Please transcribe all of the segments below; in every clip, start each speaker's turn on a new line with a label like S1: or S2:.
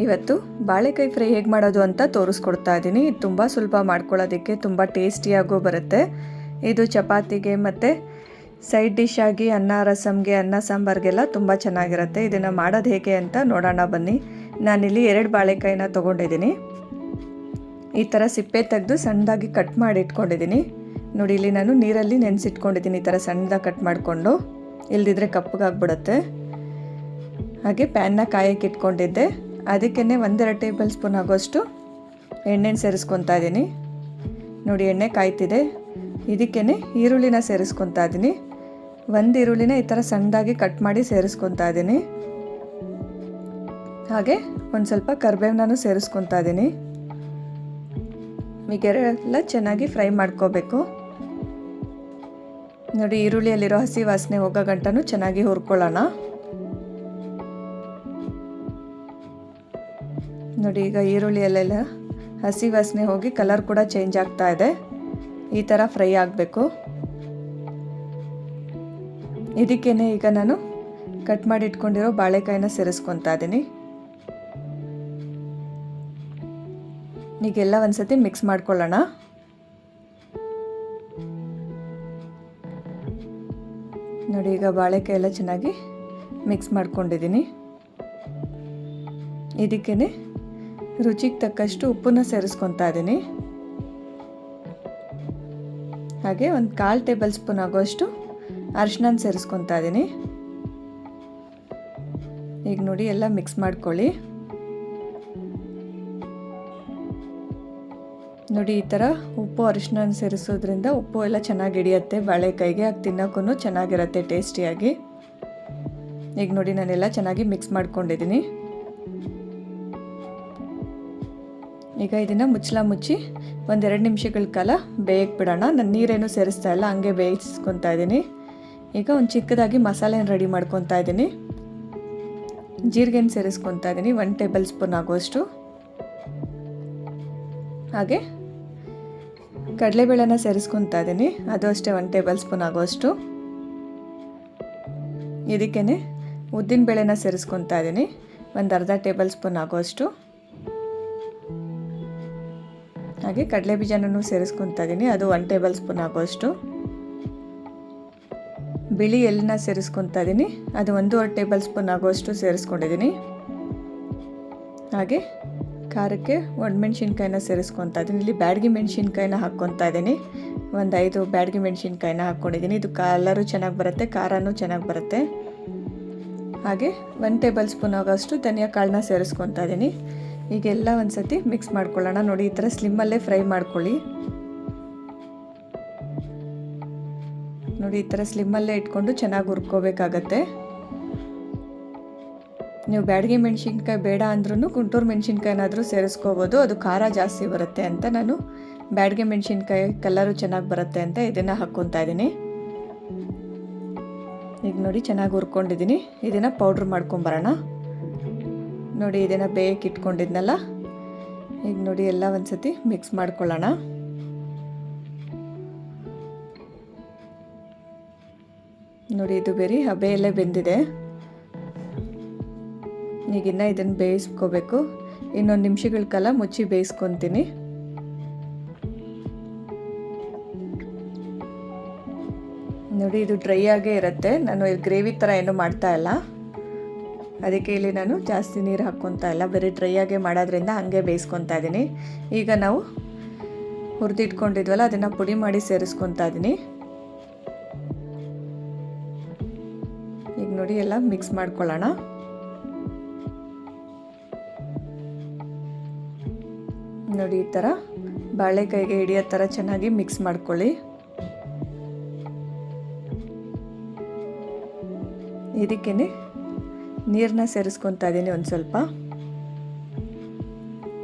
S1: ಇವತ್ತು ಬಾಳೆಕಾಯಿ ಫ್ರೈ ಹೇಗೆ ಮಾಡೋದು ಅಂತ ತೋರಿಸ್ಕೊಡ್ತಾ ಇದ್ದೀನಿ. ಇದು ತುಂಬ ಸುಲಭ ಮಾಡ್ಕೊಳ್ಳೋದಕ್ಕೆ, ತುಂಬ ಟೇಸ್ಟಿಯಾಗೂ ಬರುತ್ತೆ. ಇದು ಚಪಾತಿಗೆ ಮತ್ತು ಸೈಡ್ ಡಿಶ್ ಆಗಿ ಅನ್ನ ರಸಮ್ಗೆ, ಅನ್ನ ಸಾಂಬಾರಿಗೆಲ್ಲ ತುಂಬ ಚೆನ್ನಾಗಿರುತ್ತೆ. ಇದನ್ನು ಮಾಡೋದು ಹೇಗೆ ಅಂತ ನೋಡೋಣ ಬನ್ನಿ. ನಾನಿಲ್ಲಿ 2 ಬಾಳೆಕಾಯಿನ ತೊಗೊಂಡಿದ್ದೀನಿ. ಈ ಥರ ಸಿಪ್ಪೆ ತೆಗೆದು ಸಣ್ಣದಾಗಿ ಕಟ್ ಮಾಡಿ ಇಟ್ಕೊಂಡಿದ್ದೀನಿ. ನೋಡಿ, ಇಲ್ಲಿ ನಾನು ನೀರಲ್ಲಿ ನೆನೆಸಿಟ್ಕೊಂಡಿದ್ದೀನಿ ಈ ಥರ ಸಣ್ಣದಾಗಿ ಕಟ್ ಮಾಡಿಕೊಂಡು, ಇಲ್ದಿದ್ರೆ ಕಪ್ಪಗಾಗ್ಬಿಡುತ್ತೆ. ಹಾಗೆ ಪ್ಯಾನ್ನ ಕಾಯಕ್ಕೆ ಇಟ್ಕೊಂಡಿದ್ದೆ. ಅದಕ್ಕೇ 1-2 ಟೇಬಲ್ ಸ್ಪೂನ್ ಆಗೋಷ್ಟು ಎಣ್ಣೆನ ಸೇರಿಸ್ಕೊತಾ ಇದ್ದೀನಿ. ನೋಡಿ, ಎಣ್ಣೆ ಕಾಯ್ತಿದೆ. ಇದಕ್ಕೇ ಈರುಳ್ಳಿನ ಸೇರಿಸ್ಕೊತಾ ಇದ್ದೀನಿ. 1 ಈರುಳ್ಳಿನ ಈ ಥರ ಸಣ್ಣದಾಗಿ ಕಟ್ ಮಾಡಿ ಸೇರಿಸ್ಕೊತಾ ಇದ್ದೀನಿ. ಹಾಗೆ ಒಂದು ಸ್ವಲ್ಪ ಕರಿಬೇವನೂ ಸೇರಿಸ್ಕೊತಾ ಇದ್ದೀನಿ. ಈಗೆಲ್ಲ ಚೆನ್ನಾಗಿ ಫ್ರೈ ಮಾಡ್ಕೋಬೇಕು. ನೋಡಿ, ಈರುಳ್ಳಿಯಲ್ಲಿರೋ ಹಸಿ ವಾಸನೆ ಹೋಗೋ ಗಂಟನೂ ಚೆನ್ನಾಗಿ ಹುರ್ಕೊಳ್ಳೋಣ. ನೋಡಿ, ಈಗ ಈರುಳ್ಳಿಯಲ್ಲೆಲ್ಲ ಹಸಿ ವಾಸನೆ ಹೋಗಿ ಕಲರ್ ಕೂಡ ಚೇಂಜ್ ಆಗ್ತಾ ಇದೆ. ಈ ಥರ ಫ್ರೈ ಆಗಬೇಕು. ಇದಕ್ಕೇನೆ ಈಗ ನಾನು ಕಟ್ ಮಾಡಿ ಇಟ್ಕೊಂಡಿರೋ ಬಾಳೆಕಾಯಿನ ಸೇರಿಸ್ಕೊತಾ ಇದ್ದೀನಿ. ಈಗೆಲ್ಲ ಒಂದ್ಸತಿ ಮಿಕ್ಸ್ ಮಾಡ್ಕೊಳ್ಳೋಣ. ನೋಡಿ, ಈಗ ಬಾಳೆಕಾಯಿ ಎಲ್ಲ ಚೆನ್ನಾಗಿ ಮಿಕ್ಸ್ ಮಾಡ್ಕೊಂಡಿದ್ದೀನಿ. ಇದಕ್ಕೇ ರುಚಿಗೆ ತಕ್ಕಷ್ಟು ಉಪ್ಪನ್ನ ಸೇರಿಸ್ಕೊತಾ ಇದ್ದೀನಿ. ಹಾಗೆ 1/4 ಟೇಬಲ್ ಸ್ಪೂನ್ ಆಗೋಷ್ಟು ಅರಿಶಿನ ಸೇರಿಸ್ಕೊತಾ ಇದ್ದೀನಿ. ಈಗ ನೋಡಿ, ಎಲ್ಲ ಮಿಕ್ಸ್ ಮಾಡ್ಕೊಳ್ಳಿ. ನೋಡಿ, ಈ ಥರ ಉಪ್ಪು ಅರಿಶಿನ ಸೇರಿಸೋದ್ರಿಂದ ಉಪ್ಪು ಎಲ್ಲ ಚೆನ್ನಾಗಿ ಹಿಡಿಯುತ್ತೆ ಬಾಳೆಕಾಯಿಗೆ. ಅದು ತಿನ್ನೋಕ್ಕೂ ಚೆನ್ನಾಗಿರುತ್ತೆ ಟೇಸ್ಟಿಯಾಗಿ. ಈಗ ನೋಡಿ, ನಾನೆಲ್ಲ ಚೆನ್ನಾಗಿ ಮಿಕ್ಸ್ ಮಾಡ್ಕೊಂಡಿದ್ದೀನಿ. ಈಗ ಇದನ್ನು ಮುಚ್ಚಿ 1-2 ನಿಮಿಷಗಳ ಕಾಲ ಬೇಯಕ್ಕೆ ಬಿಡೋಣ. ನಾನು ನೀರೇನು ಸೇರಿಸ್ತಾ ಇಲ್ಲ, ಹಂಗೆ ಬೇಯಿಸ್ಕೊತಾ ಇದ್ದೀನಿ. ಈಗ ಒಂದು ಚಿಕ್ಕದಾಗಿ ಮಸಾಲೆನ ರೆಡಿ ಮಾಡ್ಕೊತಾ ಇದ್ದೀನಿ. ಜೀರಿಗೆನ ಸೇರಿಸ್ಕೊತಾ ಇದ್ದೀನಿ 1 ಟೇಬಲ್ ಸ್ಪೂನ್ ಆಗೋಷ್ಟು. ಹಾಗೆ ಕಡಲೆಬೇಳೆನ ಸೇರಿಸ್ಕೊತಾ ಇದ್ದೀನಿ, ಅದು ಅಷ್ಟೇ 1 ಟೇಬಲ್ ಸ್ಪೂನ್ ಆಗೋಷ್ಟು. ಇದಕ್ಕೇ ಉದ್ದಿನ ಬೇಳೆನ ಸೇರಿಸ್ಕೊತಾ ಇದ್ದೀನಿ 1/2 ಟೇಬಲ್ ಸ್ಪೂನ್ ಆಗೋಷ್ಟು. ಹಾಗೆ ಕಡಲೆ ಬೀಜನೂ ಸೇರಿಸ್ಕೊತಾ ಇದ್ದೀನಿ, ಅದು 1 ಟೇಬಲ್ ಸ್ಪೂನ್ ಆಗೋಷ್ಟು. ಬಿಳಿ ಎಳ್ಳನ್ನ ಸೇರಿಸ್ಕೊತಾ ಇದ್ದೀನಿ, ಅದು 1.5 ಟೇಬಲ್ ಸ್ಪೂನ್ ಆಗೋಷ್ಟು ಸೇರಿಸ್ಕೊಂಡಿದ್ದೀನಿ. ಹಾಗೆ ಖಾರಕ್ಕೆ ಒಣಮೆಣ್ಸಿನ್ಕಾಯಿನ ಸೇರಿಸ್ಕೊತಾ ಇದ್ದೀನಿ. ಇಲ್ಲಿ ಬ್ಯಾಡಗಿ ಮೆಣಸಿನ್ಕಾಯಿನ ಹಾಕ್ಕೊತಾ ಇದ್ದೀನಿ. 5 ಬ್ಯಾಡಗಿ ಮೆಣಸಿನ್ಕಾಯಿನ ಹಾಕ್ಕೊಂಡಿದ್ದೀನಿ. ಇದು ಕಲರು ಚೆನ್ನಾಗಿ ಬರುತ್ತೆ, ಖಾರನೂ ಚೆನ್ನಾಗಿ ಬರುತ್ತೆ. ಹಾಗೆ 1 ಟೇಬಲ್ ಸ್ಪೂನ್ ಆಗೋಷ್ಟು ಧನಿಯಾ ಕಾಳನ್ನ ಸೇರಿಸ್ಕೊತಾ ಇದ್ದೀನಿ. ಈಗೆಲ್ಲ ಒಂದ್ಸತಿ ಮಿಕ್ಸ್ ಮಾಡ್ಕೊಳ್ಳೋಣ. ನೋಡಿ, ಈ ಥರ ಸ್ಲಿಮ್ಮಲ್ಲೇ ಫ್ರೈ ಮಾಡ್ಕೊಳ್ಳಿ. ನೋಡಿ, ಈ ಥರ ಸ್ಲಿಮ್ಮಲ್ಲೇ ಇಟ್ಕೊಂಡು ಚೆನ್ನಾಗಿ ಹುರ್ಕೋಬೇಕಾಗತ್ತೆ. ನೀವು ಬ್ಯಾಡಗಿ ಮೆಣಸಿನ್ಕಾಯಿ ಬೇಡ ಅಂದ್ರೂ ಗುಂಟೂರು ಮೆಣಸಿನ್ಕಾಯಿನಾದರೂ ಸೇರಿಸ್ಕೋಬೋದು. ಅದು ಖಾರ ಜಾಸ್ತಿ ಬರುತ್ತೆ ಅಂತ ನಾನು ಬ್ಯಾಡಗಿ ಮೆಣಸಿನ್ಕಾಯಿ ಕಲರು ಚೆನ್ನಾಗಿ ಬರುತ್ತೆ ಅಂತ ಇದನ್ನು ಹಾಕ್ಕೊತಾ ಇದ್ದೀನಿ. ಈಗ ನೋಡಿ, ಚೆನ್ನಾಗಿ ಹುರ್ಕೊಂಡಿದ್ದೀನಿ. ಇದನ್ನು ಪೌಡ್ರ್ ಮಾಡ್ಕೊಂಬರೋಣ. ನೋಡಿ, ಇದನ್ನು ಬೇಯಕ್ಕೆ ಇಟ್ಕೊಂಡಿದ್ನಲ್ಲ, ಈಗ ನೋಡಿ ಎಲ್ಲ ಒಂದ್ಸತಿ ಮಿಕ್ಸ್ ಮಾಡ್ಕೊಳ್ಳೋಣ. ನೋಡಿ, ಇದು ಬೇರೆ ಹಬೆಯಲ್ಲೇ ಬೆಂದಿದೆ. ಈಗಿನ್ನ ಇದನ್ನು ಬೇಯಿಸ್ಕೋಬೇಕು. ಇನ್ನೊಂದು ನಿಮಿಷಗಳ ಕಾಲ ಮುಚ್ಚಿ ಬೇಯಿಸ್ಕೊತೀನಿ. ನೋಡಿ, ಇದು ಡ್ರೈ ಆಗೇ ಇರುತ್ತೆ. ನಾನು ಗ್ರೇವಿ ಥರ ಏನೂ ಮಾಡ್ತಾ ಇಲ್ಲ, ಅದಕ್ಕೆ ಇಲ್ಲಿ ನಾನು ಜಾಸ್ತಿ ನೀರು ಹಾಕ್ಕೊತಾ ಇಲ್ಲ, ಬರೀ ಡ್ರೈ ಆಗೇ ಮಾಡೋದ್ರಿಂದ ಹಾಗೆ ಬೇಯಿಸ್ಕೊತಾ ಇದ್ದೀನಿ. ಈಗ ನಾವು ಹುರಿದಿಟ್ಕೊಂಡಿದ್ವಲ್ಲ, ಅದನ್ನು ಪುಡಿ ಮಾಡಿ ಸೇರಿಸ್ಕೊತಾ ಇದ್ದೀನಿ. ಈಗ ನೋಡಿ, ಎಲ್ಲ ಮಿಕ್ಸ್ ಮಾಡ್ಕೊಳ್ಳೋಣ. ನೋಡಿ, ಈ ಥರ ಬಾಳೆಕಾಯಿಗೆ ಹಿಡಿಯೋ ಥರ ಚೆನ್ನಾಗಿ ಮಿಕ್ಸ್ ಮಾಡ್ಕೊಳ್ಳಿ. ಇದಕ್ಕೇ ನೀರನ್ನ ಸೇರಿಸ್ಕೊತಾ ಇದ್ದೀನಿ ಒಂದು ಸ್ವಲ್ಪ.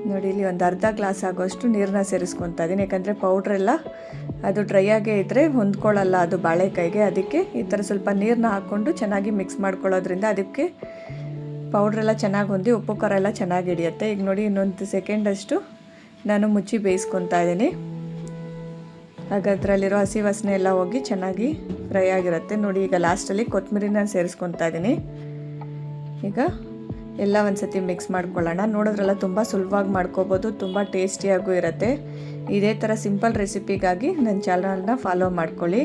S1: ನೋಡಿ, ಇಲ್ಲಿ 1/2 ಗ್ಲಾಸ್ ಆಗೋಷ್ಟು ನೀರನ್ನ ಸೇರಿಸ್ಕೊತಾ ಇದ್ದೀನಿ. ಯಾಕಂದರೆ ಪೌಡ್ರೆಲ್ಲ ಅದು ಡ್ರೈ ಆಗೇ ಇದ್ದರೆ ಹೊಂದ್ಕೊಳ್ಳಲ್ಲ ಅದು ಬಾಳೆಕಾಯಿಗೆ. ಅದಕ್ಕೆ ಈ ಥರ ಸ್ವಲ್ಪ ನೀರನ್ನ ಹಾಕ್ಕೊಂಡು ಚೆನ್ನಾಗಿ ಮಿಕ್ಸ್ ಮಾಡ್ಕೊಳ್ಳೋದ್ರಿಂದ ಅದಕ್ಕೆ ಪೌಡ್ರೆಲ್ಲ ಚೆನ್ನಾಗಿ ಹೊಂದಿ ಉಪ್ಪು ಖಾರ ಎಲ್ಲ ಚೆನ್ನಾಗಿ ಹಿಡಿಯುತ್ತೆ. ಈಗ ನೋಡಿ, ಇನ್ನೊಂದು ಸೆಕೆಂಡಷ್ಟು ನಾನು ಮುಚ್ಚಿ ಬೇಯಿಸ್ಕೊತಾ ಇದ್ದೀನಿ. ಅದರಲ್ಲಿರೋ ಹಸಿ ವಾಸನೆ ಎಲ್ಲ ಹೋಗಿ ಚೆನ್ನಾಗಿ ಫ್ರೈ ಆಗಿರುತ್ತೆ. ನೋಡಿ, ಈಗ ಲಾಸ್ಟಲ್ಲಿ ಕೊತ್ತಂಬರಿನ ಸೇರಿಸ್ಕೊತಾ ಇದ್ದೀನಿ. ಈಗ ಎಲ್ಲ ಒಂದ್ಸತಿ ಮಿಕ್ಸ್ ಮಾಡ್ಕೊಳ್ಳೋಣ. ನೋಡಿದ್ರಲ್ಲ ತುಂಬ ಸುಲಭವಾಗಿ ಮಾಡ್ಕೋಬೋದು, ತುಂಬ ಟೇಸ್ಟಿಯಾಗೂ ಇರುತ್ತೆ. ಇದೇ ಥರ ಸಿಂಪಲ್ ರೆಸಿಪಿಗಾಗಿ ನನ್ನ ಚಾನಲ್ನ ಫಾಲೋ ಮಾಡ್ಕೊಳ್ಳಿ.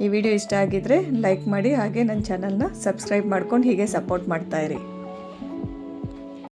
S1: ಈ ವಿಡಿಯೋ ಇಷ್ಟ ಆಗಿದ್ರೆ ಲೈಕ್ ಮಾಡಿ, ಹಾಗೆ ನನ್ನ ಚಾನಲ್ನ ಸಬ್ಸ್ಕ್ರೈಬ್ ಮಾಡ್ಕೊಂಡು ಹೀಗೆ ಸಪೋರ್ಟ್ ಮಾಡ್ತಾಯಿರಿ.